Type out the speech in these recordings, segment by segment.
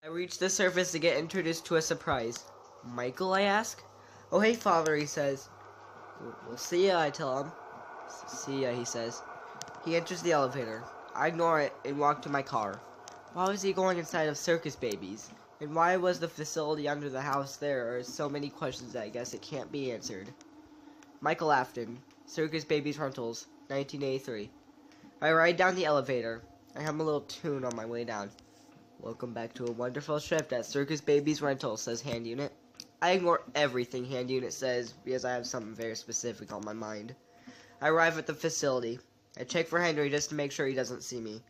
I reach the surface to get introduced to a surprise. Michael, I ask. Oh, hey, father, he says. We'll see ya, I tell him. See ya, he says. He enters the elevator. I ignore it and walk to my car. Why was he going inside of Circus Babies? And why was the facility under the house there? There are so many questions that I guess it can't be answered. Michael Afton, Circus Babies Rentals, 1983. I ride down the elevator. I hum a little tune on my way down. Welcome back to a wonderful shift at Circus Babies Rentals, says Hand Unit. I ignore everything Hand Unit says because I have something very specific on my mind. I arrive at the facility. I check for Henry just to make sure he doesn't see me.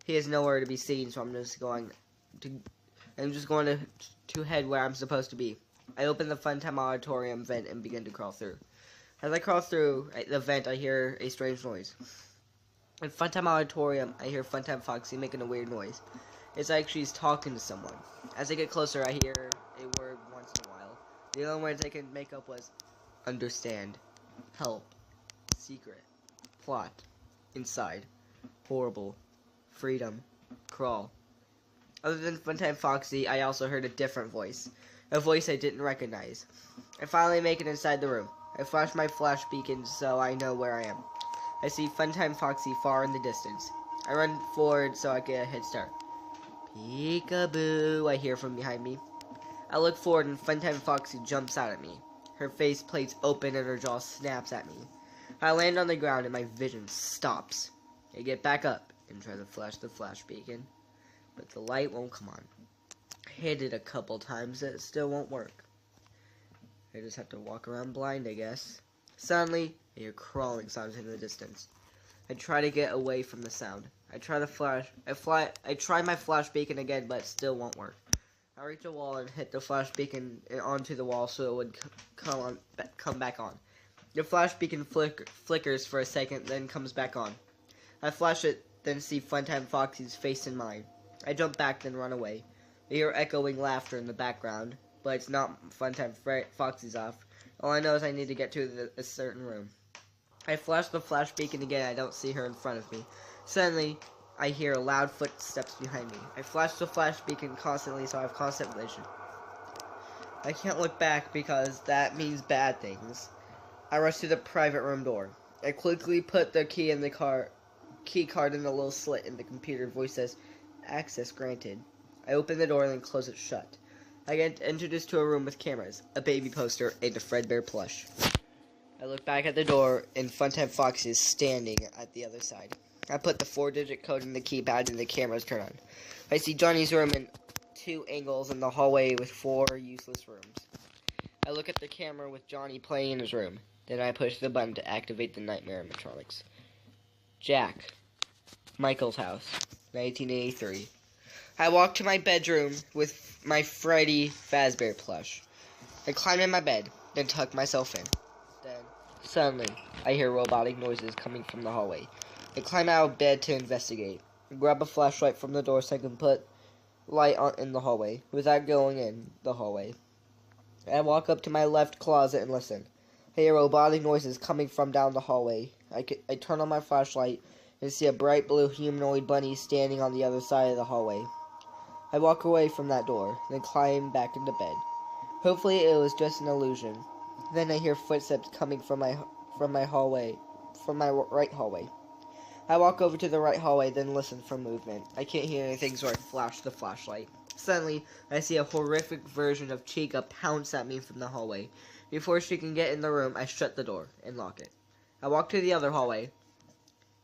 He is nowhere to be seen, so I'm just going to head where I'm supposed to be. I open the Funtime Auditorium vent and begin to crawl through. As I crawl through the vent, I hear a strange noise. In Funtime Auditorium, I hear Funtime Foxy making a weird noise. It's like she's talking to someone. As I get closer, I hear a word once in a while. The only words I could make up was understand, help, secret, plot, inside, horrible, freedom, crawl. Other than Funtime Foxy, I also heard a different voice. A voice I didn't recognize. I finally make it inside the room. I flash my flash beacon so I know where I am. I see Funtime Foxy far in the distance. I run forward so I get a head start. Peekaboo, I hear from behind me. I look forward and Funtime Foxy jumps out at me. Her face plates open and her jaw snaps at me. I land on the ground and my vision stops. I get back up and try to flash the flash beacon, but the light won't come on. I hit it a couple times and it still won't work. I just have to walk around blind, I guess. Suddenly, I hear crawling sounds in the distance. I try to get away from the sound. I try my flash beacon again, but it still won't work. I reach a wall and hit the flash beacon onto the wall so it would come back on. The flash beacon flickers for a second, then comes back on. I flash it, then see Funtime Foxy's face in mine. I jump back, then run away. I hear echoing laughter in the background, but it's not Funtime Foxy's off. All I know is I need to get to a certain room. I flash the flash beacon again. I don't see her in front of me. Suddenly, I hear loud footsteps behind me. I flash the flash beacon constantly, so I have constant vision. I can't look back because that means bad things. I rush to the private room door. I quickly put the key card in the little slit in the computer. Voice says, "Access granted." I open the door and then close it shut. I get introduced to a room with cameras, a baby poster, and a Fredbear plush. I look back at the door, and Funtime Foxy is standing at the other side. I put the 4-digit code in the keypad, and the cameras turn on. I see Johnny's room and 2 angles in the hallway with 4 useless rooms. I look at the camera with Johnny playing in his room. Then I push the button to activate the nightmare animatronics. Jack. Michael's house. 1983. I walk to my bedroom with my Freddy Fazbear plush. I climb in my bed, then tuck myself in. Then, suddenly, I hear robotic noises coming from the hallway. I climb out of bed to investigate. I grab a flashlight from the door so I can put light on in the hallway, without going in the hallway. I walk up to my left closet and listen. I hear robotic noises coming from down the hallway. I turn on my flashlight and see a bright blue humanoid bunny standing on the other side of the hallway. I walk away from that door, then climb back into bed. Hopefully it was just an illusion. Then I hear footsteps coming from my right hallway. I walk over to the right hallway, then listen for movement. I can't hear anything, so I flash the flashlight. Suddenly, I see a horrific version of Chica pounce at me from the hallway. Before she can get in the room, I shut the door and lock it. I walk to the other hallway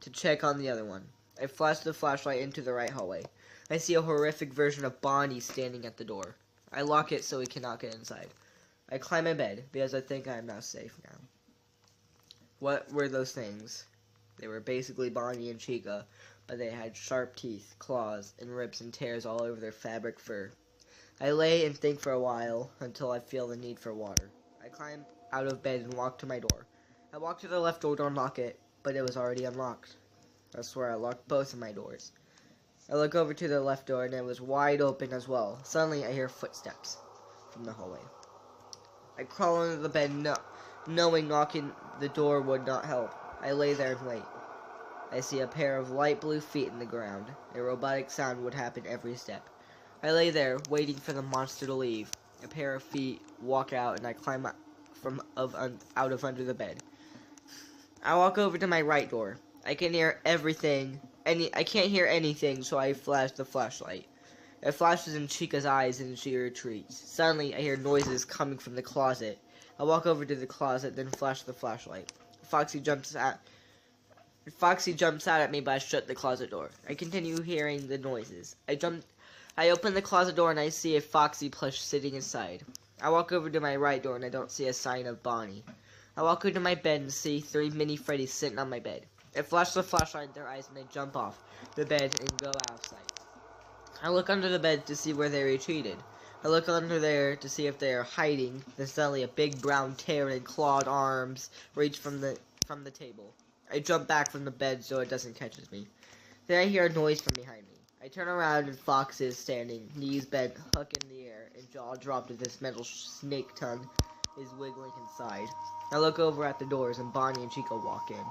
to check on the other one. I flash the flashlight into the right hallway. I see a horrific version of Bonnie standing at the door. I lock it so he cannot get inside. I climb in bed because I think I am now safe now. What were those things? They were basically Bonnie and Chica, but they had sharp teeth, claws, and rips and tears all over their fabric fur. I lay and think for a while until I feel the need for water. I climb out of bed and walk to my door. I walk to the left door to unlock it, but it was already unlocked. I swear I locked both of my doors. I look over to the left door and it was wide open as well. Suddenly I hear footsteps from the hallway. I crawl under the bed knowing knocking the door would not help. I lay there and wait. I see a pair of light blue feet in the ground. A robotic sound would happen every step. I lay there, waiting for the monster to leave. A pair of feet walk out, and I climb out of under the bed. I walk over to my right door. I can hear everything. I can't hear anything, so I flash the flashlight. It flashes in Chica's eyes, and she retreats. Suddenly, I hear noises coming from the closet. I walk over to the closet, then flash the flashlight. Foxy jumps out at me, but I shut the closet door. I continue hearing the noises. I open the closet door, and I see a Foxy plush sitting inside. I walk over to my right door, and I don't see a sign of Bonnie. I walk into my bed and see 3 mini Freddys sitting on my bed. I flash the flashlight in their eyes, and they jump off the bed and go out of sight. I look under the bed to see where they retreated. I look under there to see if they are hiding. Then suddenly a big brown tail and clawed arms reach from the table. I jump back from the bed so it doesn't catch me. Then I hear a noise from behind me. I turn around and Fox is standing, knees bent, hook in the air, and jaw dropped as this metal snake tongue is wiggling inside. I look over at the doors and Bonnie and Chica walk in.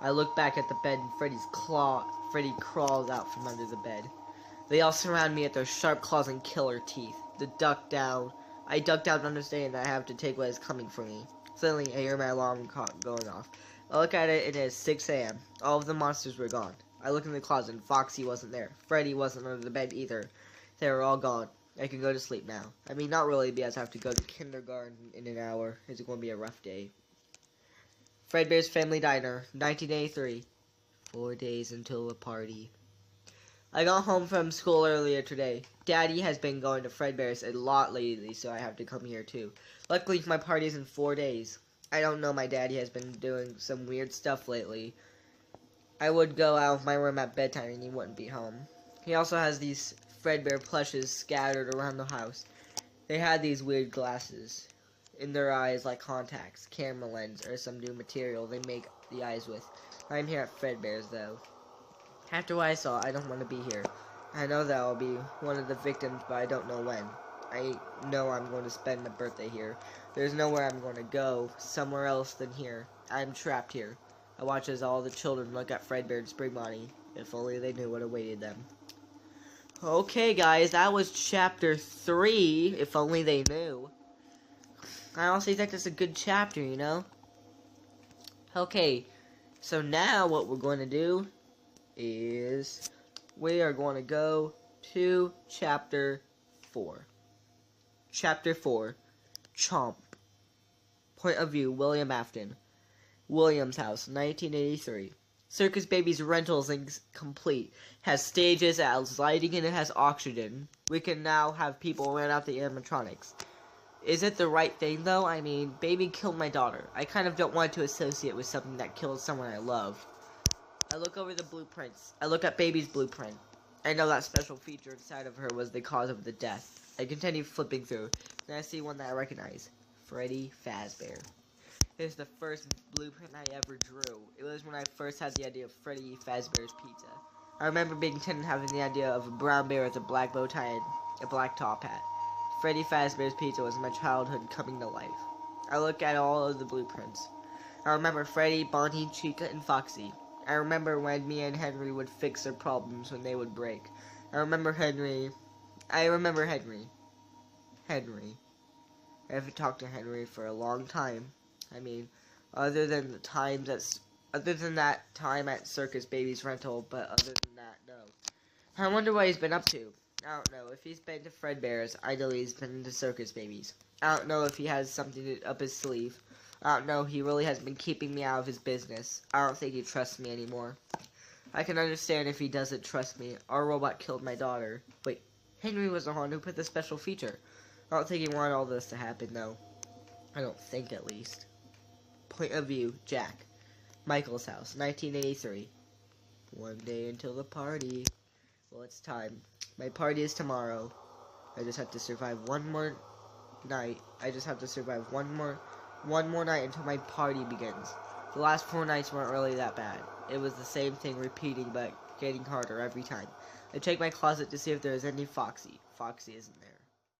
I look back at the bed and Freddy crawls out from under the bed. They all surround me with their sharp claws and killer teeth. I duck down understanding that I have to take what is coming for me. Suddenly, I hear my alarm clock going off. I look at it and it is 6 a.m. All of the monsters were gone. I look in the closet and Foxy wasn't there. Freddy wasn't under the bed either. They were all gone. I can go to sleep now. I mean, not really, because I have to go to kindergarten in an hour. It's going to be a rough day. Fredbear's Family Diner, 1983. 4 days until the party. I got home from school earlier today. Daddy has been going to Fredbear's a lot lately, so I have to come here too. Luckily, my party is in 4 days. I don't know, my daddy has been doing some weird stuff lately. I would go out of my room at bedtime and he wouldn't be home. He also has these Fredbear plushes scattered around the house. They had these weird glasses in their eyes like contacts, camera lens, or some new material they make the eyes with. I'm here at Fredbear's though. After what I saw, I don't want to be here. I know that I'll be one of the victims, but I don't know when. I know I'm going to spend my birthday here. There's nowhere I'm going to go, somewhere else than here. I'm trapped here. I watch as all the children look at Fredbear and Spring Bonnie. If only they knew what awaited them. Okay, guys, that was chapter 3. If only they knew. I honestly think that's a good chapter, you know? Okay, so now what we're going to do is we are going to go to chapter 4. Chapter 4, Chomp. Point of view, William Afton. William's house, 1983. Circus Baby's rental is complete. Has stages, it has lighting, and it has oxygen. We can now have people rent out the animatronics. Is it the right thing, though? I mean, Baby killed my daughter. I kind of don't want to associate with something that killed someone I love. I look over the blueprints. I look at Baby's blueprint. I know that special feature inside of her was the cause of the death. I continue flipping through, and I see one that I recognize. Freddy Fazbear. It is the first blueprint I ever drew. It was when I first had the idea of Freddy Fazbear's Pizza. I remember being 10 and having the idea of a brown bear with a black bow tie and a black top hat. Freddy Fazbear's Pizza was my childhood coming to life. I look at all of the blueprints. I remember Freddy, Bonnie, Chica, and Foxy. I remember when me and Henry would fix their problems when they would break. I remember Henry. I haven't talked to Henry for a long time. I mean, other than that time at Circus Baby's rental, but other than that, no. I wonder what he's been up to. I don't know. If he's been to Fredbear's, I know he's been to Circus Baby's. I don't know if he has something up his sleeve. I don't know. He really has been keeping me out of his business. I don't think he trusts me anymore. I can understand if he doesn't trust me. Our robot killed my daughter. Wait, Henry was the one who put the special feature. I don't think he wanted all this to happen, though. I don't think, at least. Point of view, Jack. Michael's house, 1983. 1 day until the party. Well, it's time. My party is tomorrow. I just have to survive one more night. One more night until my party begins. The last 4 nights weren't really that bad. It was the same thing repeating, but getting harder every time. I check my closet to see if there is any Foxy. Foxy isn't there.